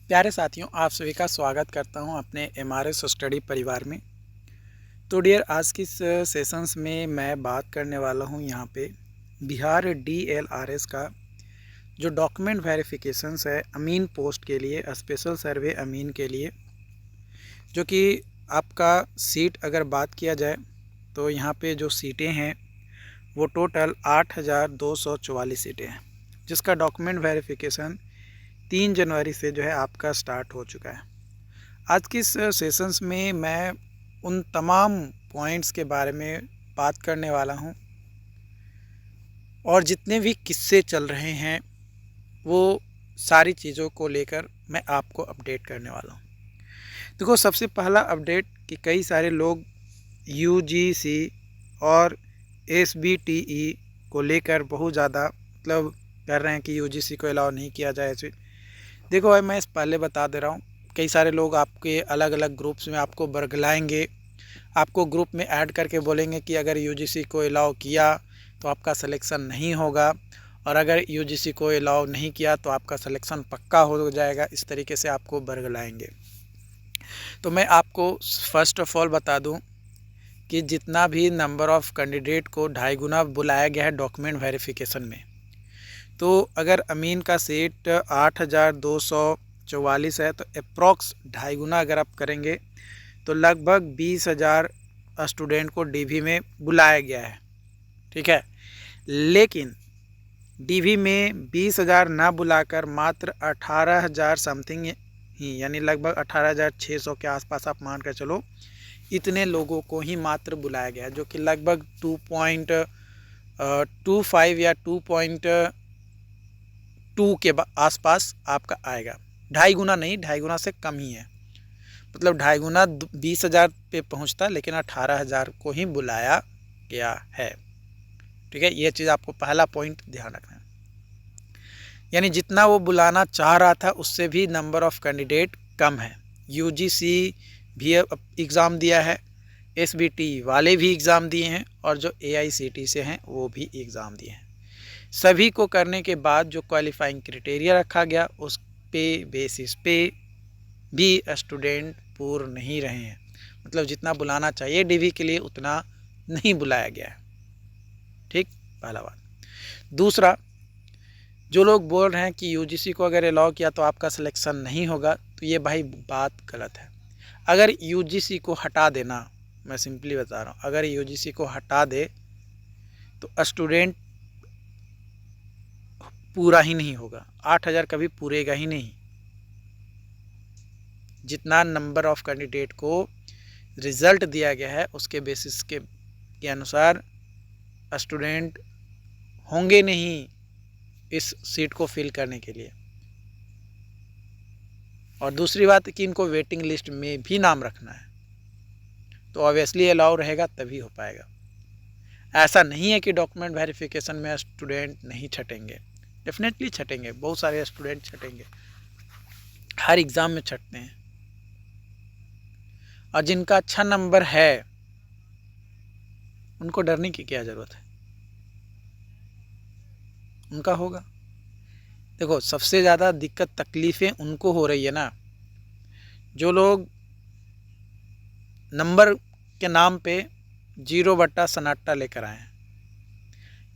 प्यारे साथियों, आप सभी का स्वागत करता हूं अपने एमआरएस स्टडी परिवार में। तो डियर, आज की इस सेशंस में मैं बात करने वाला हूं यहाँ पे बिहार डीएलआरएस का जो डॉक्यूमेंट वेरिफिकेशंस है अमीन पोस्ट के लिए, स्पेशल सर्वे अमीन के लिए, जो कि आपका सीट अगर बात किया जाए तो यहाँ पे जो सीटें हैं वो टोटल 8,244 सीटें हैं, जिसका डॉक्यूमेंट वेरिफिकेशन 3 जनवरी से जो है आपका स्टार्ट हो चुका है। आज की इस सेशंस में मैं उन तमाम पॉइंट्स के बारे में बात करने वाला हूं और जितने भी किस्से चल रहे हैं वो सारी चीज़ों को लेकर मैं आपको अपडेट करने वाला हूं। देखो, सबसे पहला अपडेट कि कई सारे लोग यूजीसी और एसबीटीई को लेकर बहुत ज़्यादा कर रहे हैं कि यूजीसी को अलाउ नहीं किया जाए। देखो भाई, मैं इस पहले बता दे रहा हूँ, कई सारे लोग आपके अलग अलग ग्रुप्स में आपको बरगलाएंगे, आपको ग्रुप में ऐड करके बोलेंगे कि अगर यूजीसी को अलाउ किया तो आपका सिलेक्शन नहीं होगा, और अगर यूजीसी को अलाउ नहीं किया तो आपका सिलेक्शन पक्का हो जाएगा। इस तरीके से आपको बरगलाएंगे। तो मैं आपको फर्स्ट ऑफ ऑल बता दूं कि जितना भी नंबर ऑफ़ कैंडिडेट को 2.5 गुना बुलाया गया है डॉक्यूमेंट वेरिफिकेशन में, तो अगर अमीन का सीट 8,244 है तो अप्रॉक्स 2.5 गुना अगर आप करेंगे तो लगभग 20,000 स्टूडेंट को डीवी में बुलाया गया है। ठीक है, लेकिन डीवी में 20,000 ना बुलाकर मात्र 18,000 समथिंग ही, यानी लगभग 18,600 के आसपास आप मान कर चलो, इतने लोगों को ही मात्र बुलाया गया, जो कि लगभग 2.25 या 2.2 के आसपास आपका आएगा। 2.5 गुना नहीं, 2.5 गुना से कम ही है। मतलब 2.5 गुना 20,000 पे पहुंचता, लेकिन 18,000 को ही बुलाया गया है। ठीक है, ये चीज़ आपको पहला पॉइंट ध्यान रखना है। यानी जितना वो बुलाना चाह रहा था उससे भी नंबर ऑफ़ कैंडिडेट कम है। यूजीसी भी एग्ज़ाम दिया है, एसबीटी वाले भी एग्ज़ाम दिए हैं, और जो एआईसीटी से हैं वो भी एग्ज़ाम दिए हैं। सभी को करने के बाद जो क्वालिफाइंग क्राइटेरिया रखा गया उस पे बेसिस पे भी स्टूडेंट पूर्ण नहीं रहे हैं। मतलब जितना बुलाना चाहिए डीवी के लिए उतना नहीं बुलाया गया है। ठीक, पहला बात। दूसरा, जो लोग बोल रहे हैं कि यूजीसी को अगर अलाउ किया तो आपका सिलेक्शन नहीं होगा, तो ये भाई बात गलत है। अगर यूजीसी को हटा देना, मैं सिंपली बता रहा हूँ, अगर यूजीसी को हटा दे तो स्टूडेंट पूरा ही नहीं होगा। 8,000 कभी पूरेगा ही नहीं। जितना नंबर ऑफ़ कैंडिडेट को रिज़ल्ट दिया गया है उसके बेसिस के अनुसार स्टूडेंट होंगे नहीं इस सीट को फिल करने के लिए। और दूसरी बात कि इनको वेटिंग लिस्ट में भी नाम रखना है, तो ऑब्वियसली अलाउ रहेगा तभी हो पाएगा। ऐसा नहीं है कि डॉक्यूमेंट वेरिफिकेशन में स्टूडेंट नहीं छटेंगे, डेफिनेटली छटेंगे, बहुत सारे स्टूडेंट छटेंगे, हर एग्ज़ाम में छटते हैं। और जिनका अच्छा नंबर है उनको डरने की क्या ज़रूरत है, उनका होगा। देखो, सबसे ज़्यादा दिक्कत तकलीफ़ें उनको हो रही है ना, जो लोग नंबर के नाम पे 0 सन्नाटा लेकर आए हैं।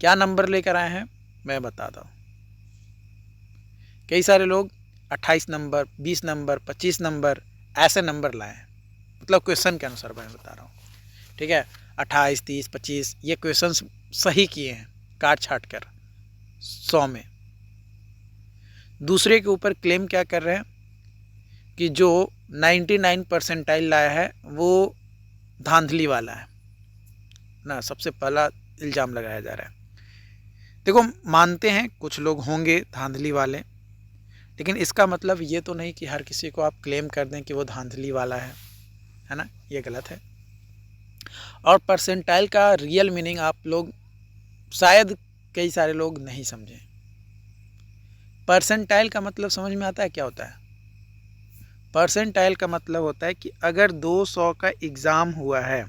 क्या नंबर लेकर आए हैं मैं बताता हूँ। कई सारे लोग 28 नंबर, 20 नंबर, 25 नंबर ऐसे नंबर लाए हैं। मतलब क्वेश्चन के अनुसार मैं बता रहा हूँ। ठीक है, 28, 30, 25 ये क्वेश्चन सही किए हैं काट छाट कर 100 में। दूसरे के ऊपर क्लेम क्या कर रहे हैं कि जो 99 परसेंटाइल लाया है वो धांधली वाला है ना, सबसे पहला इल्ज़ाम लगाया जा रहा है। देखो, मानते हैं कुछ लोग होंगे धांधली वाले, लेकिन इसका मतलब ये तो नहीं कि हर किसी को आप क्लेम कर दें कि वो धांधली वाला है ना, ये गलत है। और परसेंटाइल का रियल मीनिंग आप लोग शायद कई सारे लोग नहीं समझें। परसेंटाइल का मतलब समझ में आता है क्या होता है? परसेंटाइल का मतलब होता है कि अगर 200 का एग्ज़ाम हुआ है,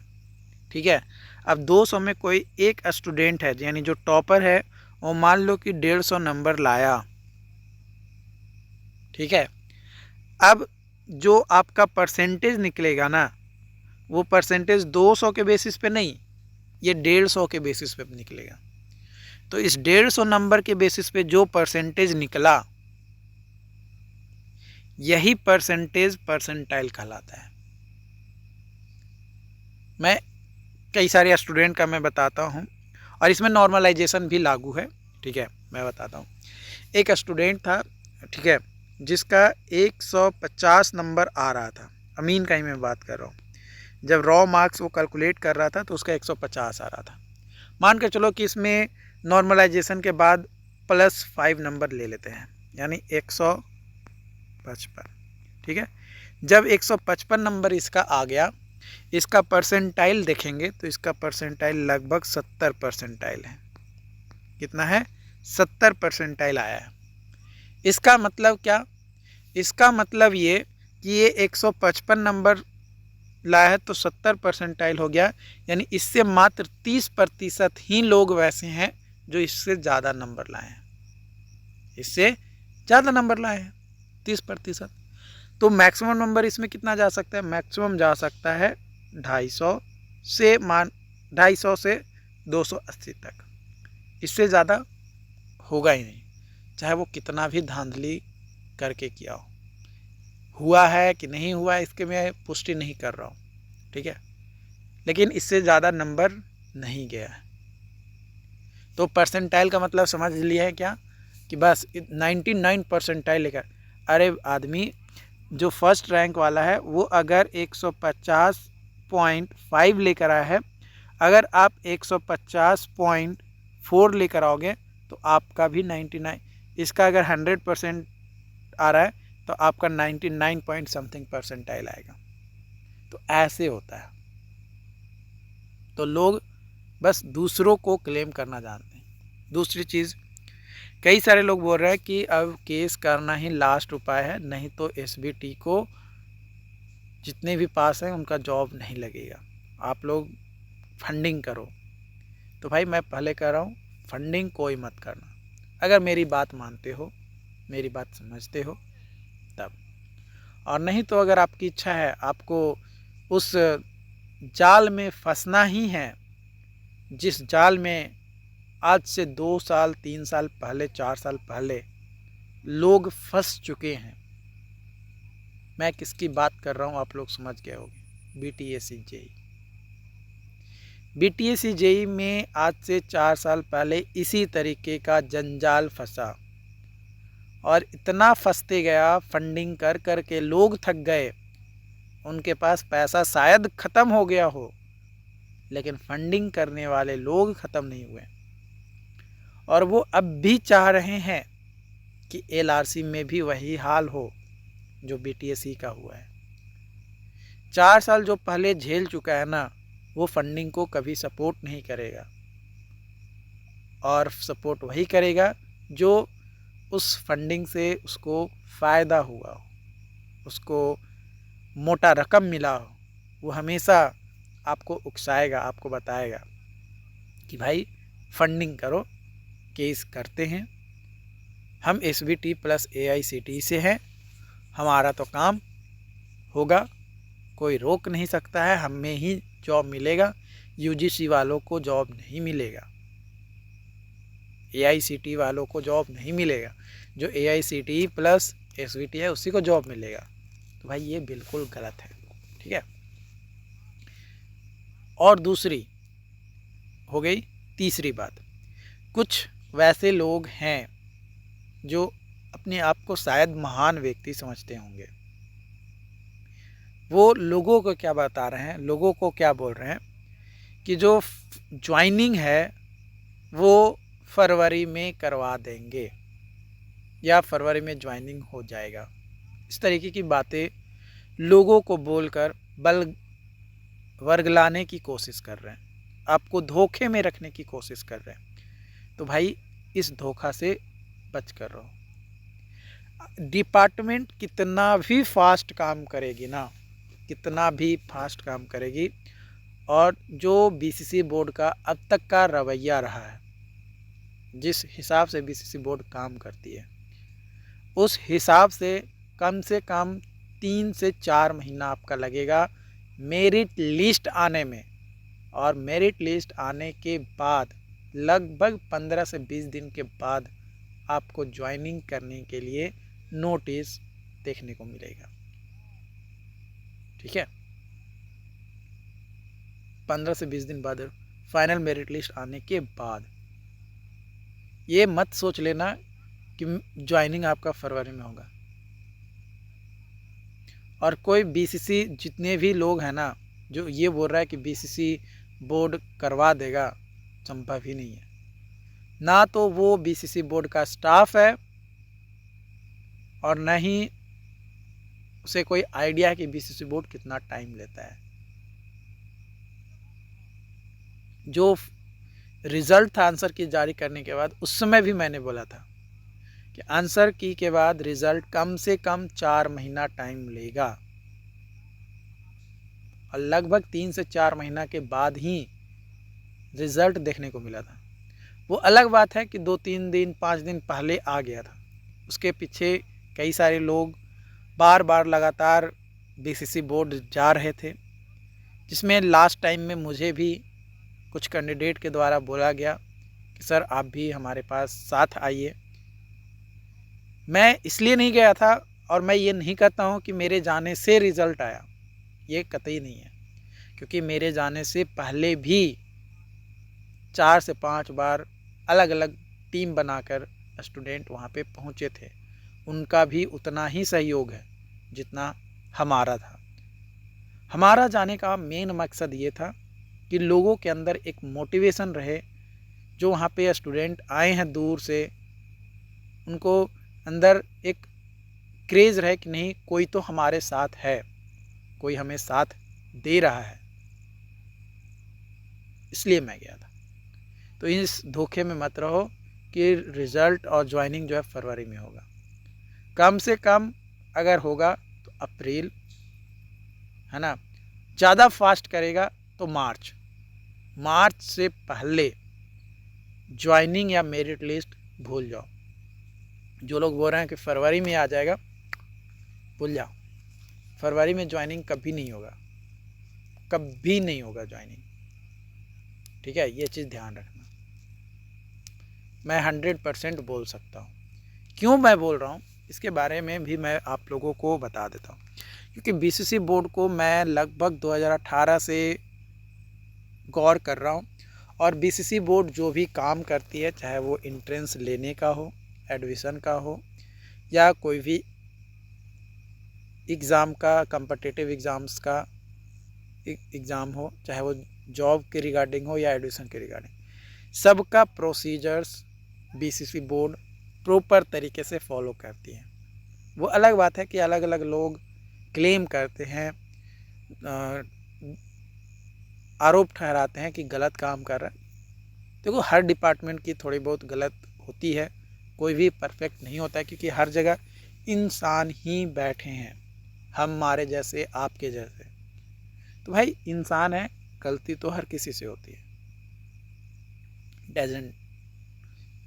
ठीक है, अब 200 में कोई एक स्टूडेंट है, यानी जो टॉपर है, वो मान लो कि 150 नंबर लाया, ठीक है, अब जो आपका परसेंटेज निकलेगा ना, वो परसेंटेज 200 के बेसिस पे नहीं, ये 150 के बेसिस पे निकलेगा। तो इस 150 नंबर के बेसिस पे जो परसेंटेज निकला, यही परसेंटेज परसेंटाइल कहलाता है। मैं कई सारे स्टूडेंट का मैं बताता हूँ, और इसमें नॉर्मलाइजेशन भी लागू है। ठीक है, मैं बताता हूँ। एक स्टूडेंट था, ठीक है, जिसका 150 नंबर आ रहा था। अमीन का ही मैं बात कर रहा हूँ। जब रॉ मार्क्स वो कैलकुलेट कर रहा था तो उसका 150 आ रहा था। मान के चलो कि इसमें नॉर्मलाइजेशन के बाद +5 नंबर ले लेते हैं, यानी 155। ठीक है, जब 155 नंबर इसका आ गया, इसका परसेंटाइल देखेंगे तो इसका परसेंटाइल लगभग 70 परसेंटाइल है। कितना है? 70 परसेंटाइल आया है। इसका मतलब क्या? इसका मतलब ये कि ये 155 नंबर लाया है तो 70 परसेंटाइल हो गया, यानी इससे मात्र 30% ही लोग वैसे हैं जो इससे ज़्यादा नंबर लाए हैं। इससे ज़्यादा नंबर लाए हैं 30%। तो मैक्सिमम नंबर इसमें कितना जा सकता है? मैक्सिमम जा सकता है 250 से 280 तक। इससे ज़्यादा होगा ही नहीं, चाहे वो कितना भी धांधली करके किया हो। हुआ है कि नहीं हुआ इसके मैं पुष्टि नहीं कर रहा हूँ, ठीक है, लेकिन इससे ज़्यादा नंबर नहीं गया है। तो परसेंटाइल का मतलब समझ लिया है क्या? कि बस 99 परसेंटाइल लेकर, अरे आदमी जो फर्स्ट रैंक वाला है वो अगर 150.5 लेकर आया है, अगर आप 150.4 लेकर आओगे तो आपका भी 99, इसका अगर 100% आ रहा है तो आपका 99 पॉइंट समथिंग परसेंटाइल आएगा। तो ऐसे होता है। तो लोग बस दूसरों को क्लेम करना जानते हैं। दूसरी चीज़, कई सारे लोग बोल रहे हैं कि अब केस करना ही लास्ट उपाय है, नहीं तो एसबीटी को जितने भी पास हैं उनका जॉब नहीं लगेगा, आप लोग फंडिंग करो। तो भाई मैं पहले कह रहा हूँ, फंडिंग कोई मत करना। अगर मेरी बात मानते हो, मेरी बात समझते हो तब, और नहीं तो अगर आपकी इच्छा है, आपको उस जाल में फंसना ही है जिस जाल में आज से 2 साल 3 साल पहले 4 साल पहले लोग फंस चुके हैं। मैं किसकी बात कर रहा हूँ आप लोग समझ गए होंगे। बीटीएससी जेई, बीटीएससी जेई में आज से 4 साल पहले इसी तरीके का जंजाल फंसा, और इतना फंसते गया, फंडिंग कर कर के लोग थक गए, उनके पास पैसा शायद ख़त्म हो गया हो, लेकिन फंडिंग करने वाले लोग ख़त्म नहीं हुए। और वो अब भी चाह रहे हैं कि एलआरसी में भी वही हाल हो जो बीटीएससी का हुआ है। 4 साल जो पहले झेल चुका है ना, वो फंडिंग को कभी सपोर्ट नहीं करेगा, और सपोर्ट वही करेगा जो उस फंडिंग से उसको फ़ायदा हुआ हो, उसको मोटा रकम मिला हो। वो हमेशा आपको उकसाएगा, आपको बताएगा कि भाई फंडिंग करो, केस करते हैं, हम एसबीटी प्लस एआईसीटी से हैं, हमारा तो काम होगा, कोई रोक नहीं सकता है, हमें ही जॉब मिलेगा, यूजीसी वालों को जॉब नहीं मिलेगा, एआईसीटी वालों को जॉब नहीं मिलेगा, जो एआईसीटी प्लस एसबीटी है उसी को जॉब मिलेगा। तो भाई ये बिल्कुल गलत है, ठीक है। और दूसरी हो गई, तीसरी बात, कुछ वैसे लोग हैं जो अपने आप को शायद महान व्यक्ति समझते होंगे। वो लोगों को क्या बता रहे हैं, लोगों को क्या बोल रहे हैं कि जो ज्वाइनिंग है वो फरवरी में करवा देंगे, या फरवरी में ज्वाइनिंग हो जाएगा। इस तरीके की बातें लोगों को बोलकर वर्गलाने की कोशिश कर रहे हैं, आपको धोखे में रखने की कोशिश कर रहे हैं। तो भाई इस धोखा से बच कर रहो। डिपार्टमेंट कितना भी फास्ट काम करेगी ना, कितना भी फास्ट काम करेगी, और जो बीसीसी बोर्ड का अब तक का रवैया रहा है, जिस हिसाब से बीसीसी बोर्ड काम करती है, उस हिसाब से कम 3 से 4 महीना आपका लगेगा मेरिट लिस्ट आने में, और मेरिट लिस्ट आने के बाद लगभग 15 से 20 दिन के बाद आपको ज्वाइनिंग करने के लिए नोटिस देखने को मिलेगा। ठीक है, 15 से 20 दिन बाद फाइनल मेरिट लिस्ट आने के बाद। ये मत सोच लेना कि ज्वाइनिंग आपका फरवरी में होगा। और कोई बीसीसी जितने भी लोग हैं ना जो ये बोल रहा है कि बीसीसी बोर्ड करवा देगा, संभव ही नहीं है। ना तो वो बीसीसी बोर्ड का स्टाफ है और न ही उसे कोई आइडिया है कि बीसीसी बोर्ड कितना टाइम लेता है। जो रिजल्ट था आंसर की जारी करने के बाद, उस समय भी मैंने बोला था कि आंसर की के बाद रिजल्ट कम से कम 4 महीना टाइम लेगा, और लगभग 3 से 4 महीना के बाद ही रिजल्ट देखने को मिला था। वो अलग बात है कि 2-3 दिन 5 दिन पहले आ गया था, उसके पीछे कई सारे लोग बार बार लगातार बीसीसी बोर्ड जा रहे थे, जिसमें लास्ट टाइम में मुझे भी कुछ कैंडिडेट के द्वारा बोला गया कि सर आप भी हमारे पास साथ आइए। मैं इसलिए नहीं गया था, और मैं ये नहीं कहता हूँ कि मेरे जाने से रिज़ल्ट आया, ये कतई नहीं है, क्योंकि मेरे जाने से पहले भी 4 से 5 बार अलग अलग टीम बनाकर स्टूडेंट वहाँ पे पहुँचे थे। उनका भी उतना ही सहयोग है जितना हमारा था। हमारा जाने का मेन मकसद ये था कि लोगों के अंदर एक मोटिवेशन रहे, जो वहाँ पे स्टूडेंट आए हैं दूर से, उनको अंदर एक क्रेज़ रहे कि नहीं कोई तो हमारे साथ है, कोई हमें साथ दे रहा है। इसलिए मैं गया था। तो इस धोखे में मत रहो कि रिज़ल्ट और ज्वाइनिंग जो है फरवरी में होगा। कम से कम अगर होगा तो अप्रैल, है ना, ज़्यादा फास्ट करेगा तो मार्च से पहले ज्वाइनिंग या मेरिट लिस्ट भूल जाओ। जो लोग बोल रहे हैं कि फरवरी में आ जाएगा, भूल जाओ। फरवरी में ज्वाइनिंग कभी नहीं होगा, कभी नहीं होगा ज्वाइनिंग। ठीक है, ये चीज़ ध्यान रखना। मैं 100% बोल सकता हूँ। क्यों मैं बोल रहा हूँ इसके बारे में भी मैं आप लोगों को बता देता हूँ। क्योंकि बीसीसी बोर्ड को मैं लगभग 2018 से गौर कर रहा हूँ, और बीसीसी बोर्ड जो भी काम करती है, चाहे वो एंट्रेंस लेने का हो, एडमिशन का हो, या कोई भी एग्ज़ाम का, कॉम्पिटिटिव एग्ज़ाम्स का एग्ज़ाम हो, चाहे वो जॉब के रिगार्डिंग हो या एडमिशन के रिगार्डिंग, सबका प्रोसीजर्स बीसीसी बोर्ड प्रॉपर तरीके से फॉलो करती है। वो अलग बात है कि अलग अलग लोग क्लेम करते हैं, आरोप ठहराते हैं कि गलत काम कर रहा है। देखो, हर डिपार्टमेंट की थोड़ी बहुत गलत होती है, कोई भी परफेक्ट नहीं होता है, क्योंकि हर जगह इंसान ही बैठे हैं, हमारे जैसे, आपके जैसे। तो भाई इंसान है, गलती तो हर किसी से होती है। डजंट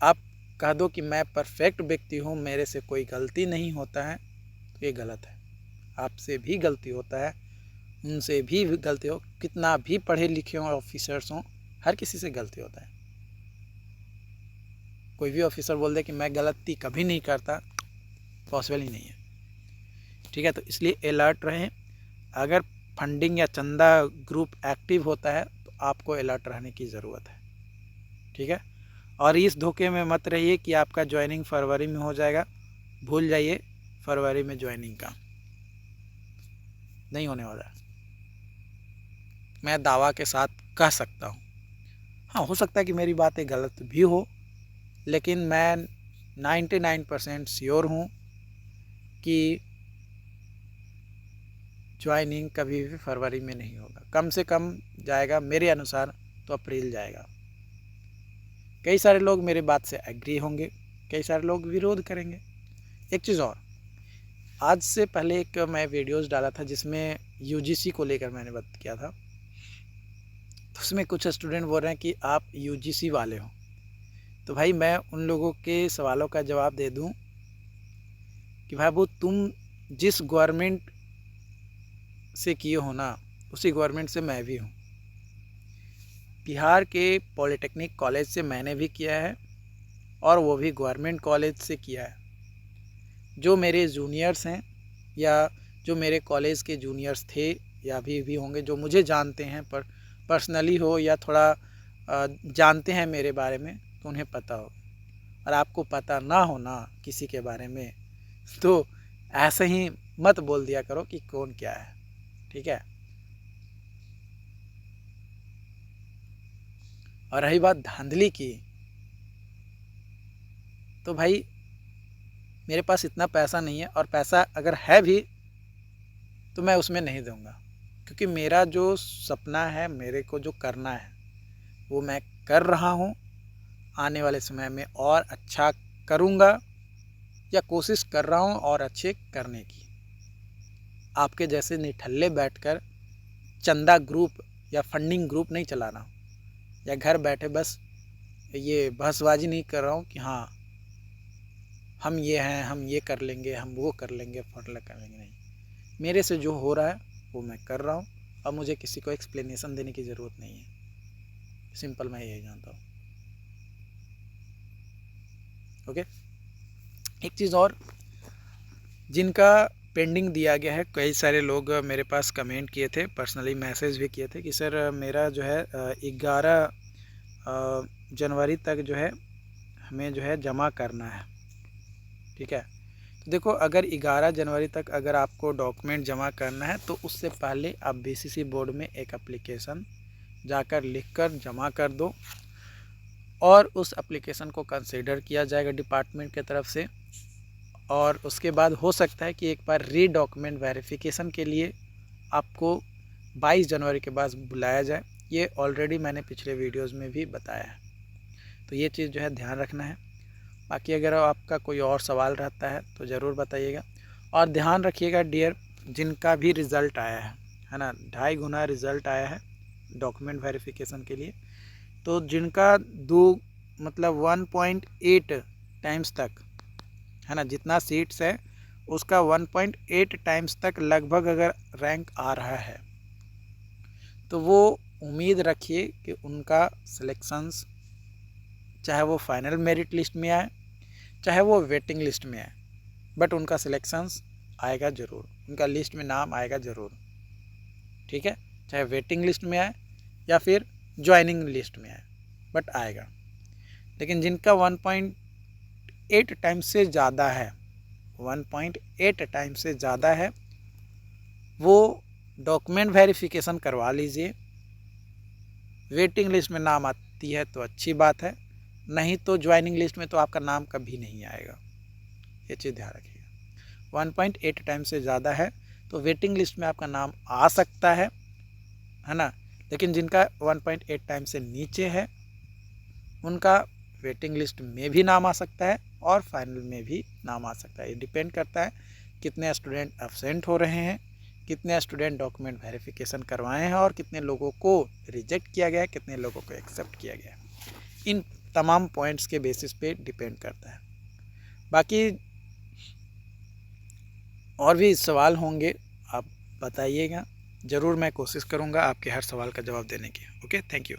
आप कह दो कि मैं परफेक्ट व्यक्ति हूँ, मेरे से कोई गलती नहीं होता है, तो ये गलत है। आपसे भी गलती होता है, उनसे भी गलती हो, कितना भी पढ़े लिखे हों, ऑफिसर्स हों, हर किसी से गलती होता है। कोई भी ऑफिसर बोल दे कि मैं गलती कभी नहीं करता, पॉसिबल ही नहीं है। ठीक है, तो इसलिए अलर्ट रहें। अगर फंडिंग या चंदा ग्रुप एक्टिव होता है तो आपको अलर्ट रहने की ज़रूरत है। ठीक है, और इस धोखे में मत रहिए कि आपका ज्वाइनिंग फरवरी में हो जाएगा। भूल जाइए, फरवरी में ज्वाइनिंग का नहीं होने वाला। मैं दावा के साथ कह सकता हूँ। हाँ, हो सकता है कि मेरी बातें गलत भी हो, लेकिन मैं 99% श्योर हूँ कि ज्वाइनिंग कभी भी फरवरी में नहीं होगा। कम से कम जाएगा मेरे अनुसार तो अप्रैल जाएगा। कई सारे लोग मेरे बात से एग्री होंगे, कई सारे लोग विरोध करेंगे। एक चीज़ और, आज से पहले एक मैं वीडियोस डाला था जिसमें यूजीसी को लेकर मैंने बात किया था। तो उसमें कुछ स्टूडेंट बोल रहे हैं कि आप यूजीसी वाले हो। तो भाई मैं उन लोगों के सवालों का जवाब दे दूं कि भाई वो तुम जिस गवर्नमेंट से किए हो ना, उसी गवर्नमेंट से मैं भी हूँ। बिहार के पॉलिटेक्निक कॉलेज से मैंने भी किया है और वो भी गवर्नमेंट कॉलेज से किया है। जो मेरे जूनियर्स हैं या जो मेरे कॉलेज के जूनियर्स थे या भी होंगे, जो मुझे जानते हैं पर पर्सनली हो या थोड़ा जानते हैं मेरे बारे में, तो उन्हें पता हो। और आपको पता ना हो ना किसी के बारे में, तो ऐसे ही मत बोल दिया करो कि कौन क्या है, ठीक है। और रही बात धांधली की, तो भाई मेरे पास इतना पैसा नहीं है, और पैसा अगर है भी तो मैं उसमें नहीं दूंगा, क्योंकि मेरा जो सपना है, मेरे को जो करना है वो मैं कर रहा हूँ। आने वाले समय में और अच्छा करूँगा या कोशिश कर रहा हूँ और अच्छे करने की। आपके जैसे निठल्ले बैठकर चंदा ग्रुप या फंडिंग ग्रुप नहीं चला रहा हूँ, या घर बैठे बस ये बहसबाजी नहीं कर रहा हूँ कि हाँ हम ये हैं, हम ये कर लेंगे, हम वो कर लेंगे, फटला कर लेंगे। नहीं, मेरे से जो हो रहा है वो मैं कर रहा हूँ, अब मुझे किसी को एक्सप्लेनेशन देने की ज़रूरत नहीं है। सिंपल मैं यही जानता हूँ। ओके। एक चीज़ और, जिनका पेंडिंग दिया गया है, कई सारे लोग मेरे पास कमेंट किए थे, पर्सनली मैसेज भी किए थे कि सर मेरा जो है 11 जनवरी तक जो है हमें जो है जमा करना है, ठीक है। तो देखो, अगर 11 जनवरी तक अगर आपको डॉक्यूमेंट जमा करना है तो उससे पहले आप बीसीसी बोर्ड में एक एप्लीकेशन जाकर लिखकर जमा कर दो, और उस एप्लीकेशन को कंसीडर किया जाएगा डिपार्टमेंट की तरफ से। और उसके बाद हो सकता है कि एक बार री डॉक्यूमेंट वेरिफिकेशन के लिए आपको 22 जनवरी के बाद बुलाया जाए। ये ऑलरेडी मैंने पिछले वीडियोज़ में भी बताया है, तो ये चीज़ जो है ध्यान रखना है। बाकी अगर आपका कोई और सवाल रहता है तो ज़रूर बताइएगा। और ध्यान रखिएगा डियर, जिनका भी रिज़ल्ट आया है ना, 2.5 गुना रिज़ल्ट आया है डॉक्यूमेंट वेरिफिकेशन के लिए, तो जिनका 1.8 टाइम्स तक है ना, जितना सीट्स है उसका 1.8 टाइम्स तक लगभग अगर रैंक आ रहा है, तो वो उम्मीद रखिए कि उनका सिलेक्शंस, चाहे वो फाइनल मेरिट लिस्ट में आए, चाहे वो वेटिंग लिस्ट में आए, बट उनका सिलेक्शंस आएगा ज़रूर, उनका लिस्ट में नाम आएगा ज़रूर, ठीक है। चाहे वेटिंग लिस्ट में आए या फिर ज्वाइनिंग लिस्ट में आए, बट आएगा। लेकिन जिनका 1.8 टाइम्स से ज़्यादा है, 1.8 टाइम्स से ज़्यादा है, वो डॉक्यूमेंट वेरिफिकेशन करवा लीजिए। वेटिंग लिस्ट में नाम आती है तो अच्छी बात है, नहीं तो ज्वाइनिंग लिस्ट में तो आपका नाम कभी नहीं आएगा, ये चीज़ ध्यान रखिएगा। 1.8 टाइम से ज़्यादा है तो वेटिंग लिस्ट में आपका नाम आ सकता है ना। लेकिन जिनका 1.8 टाइम से नीचे है, उनका वेटिंग लिस्ट में भी नाम आ सकता है और फाइनल में भी नाम आ सकता है। ये डिपेंड करता है कितने स्टूडेंट एब्सेंट हो रहे हैं, कितने स्टूडेंट डॉक्यूमेंट वेरिफिकेशन करवाए हैं, और कितने लोगों को रिजेक्ट किया गया है, कितने लोगों को एक्सेप्ट किया गया है। इन तमाम पॉइंट्स के बेसिस पे डिपेंड करता है। बाकी और भी सवाल होंगे, आप बताइएगा, ज़रूर मैं कोशिश करूँगा आपके हर सवाल का जवाब देने की। Okay, thank you.